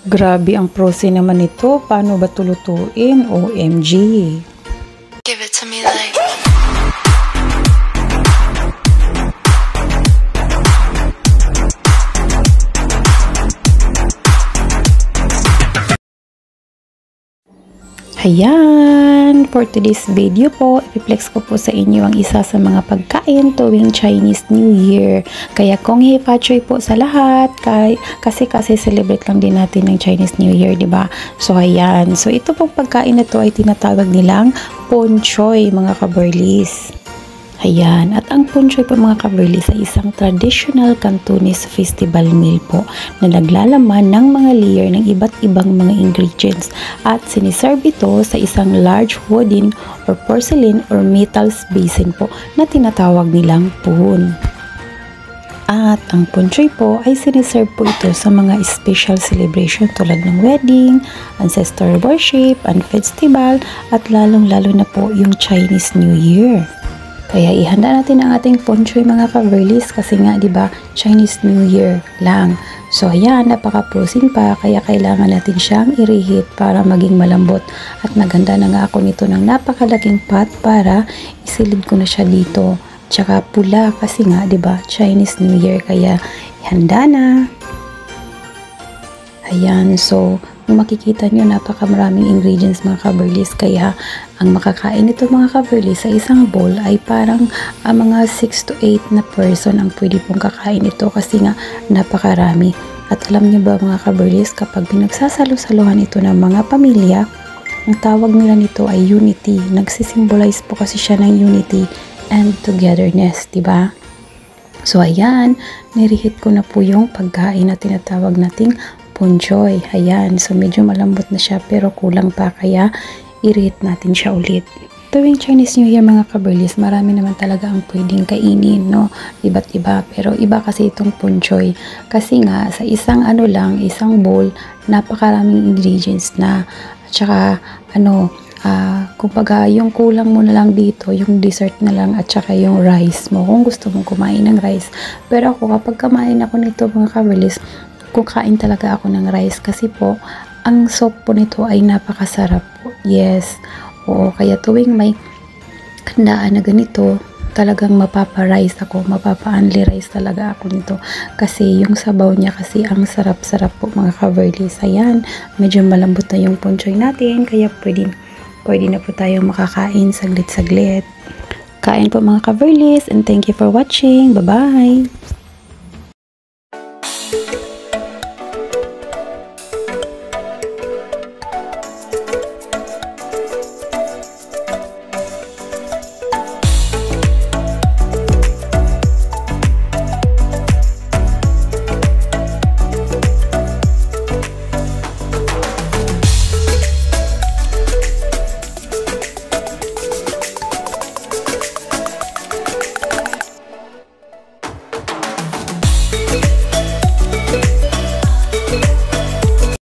Grabe ang prosi naman nito. Paano ba tulutuin? OMG. Give it to me like. Ayan, for today's video po, i-flex ko po sa inyo ang isa sa mga pagkain tuwing Chinese New Year. Kaya kung Hei Fa Choi po sa lahat, kasi celebrate lang din natin ng Chinese New Year, di ba? So ayan, so ito pong pagkain na to ay tinatawag nilang Pon Choy, mga kaberlis. Ayan, at ang Pon Choy po mga kaberlis ay isang traditional Cantonese festival meal po na naglalaman ng mga layer ng iba't ibang mga ingredients at siniserve ito sa isang large wooden or porcelain or metal basin po na tinatawag nilang pon. At ang Pon Choy po ay siniserve po ito sa mga special celebration tulad ng wedding, ancestor worship, and festival at lalong-lalo na po yung Chinese New Year. Kaya ihanda natin ang ating Pon Choy mga kaberlis kasi nga 'di ba Chinese New Year lang. So ayan, napaka-protein pa kaya kailangan natin siyang i-reheat para maging malambot. At naganda na nga ako nito ng napakalaking pot para isilid ko na siya dito. Tsaka pula kasi nga 'di ba Chinese New Year kaya ihanda na. Ayan, so kung makikita nyo, napakamaraming ingredients mga kaberlis, kaya ang makakain nito mga kaberlis sa isang bowl ay parang mga 6 to 8 na person ang pwede pong kakain ito kasi nga napakarami. At alam nyo ba mga kaberlis, kapag pinagsasalo-saluhan ito ng mga pamilya, ang tawag nila nito ay unity. Nagsisimbolize po kasi siya ng unity and togetherness, diba? So ayan, nirehit ko na po yung pagkain na tinatawag nating Pon Choy. Ayan, so medyo malambot na siya pero kulang pa kaya i-reheat natin siya ulit. Tuwing Chinese New Year mga kaberlis, marami naman talaga ang pwedeng kainin, no? Iba't iba, pero iba kasi itong Pon Choy. Kasi nga, sa isang isang bowl, napakaraming ingredients na. At saka, kumbaga, yung kulang mo na lang dito, yung dessert na lang at saka yung rice mo, kung gusto mong kumain ng rice. Pero ako, kapag kumain ako nito mga kaberlis, kukain talaga ako ng rice kasi po ang soup po nito ay napakasarap po. Yes, oo, kaya tuwing may handaan na ganito talagang mapapa-rice ako, mapapa-only rice talaga ako nito kasi yung sabaw niya kasi ang sarap-sarap po mga kaberlis. Ayan, medyo malambot na yung Pon Choy natin kaya pwede na po tayong makakain saglit-saglit. Kain po mga kaberlis and thank you for watching. Bye-bye!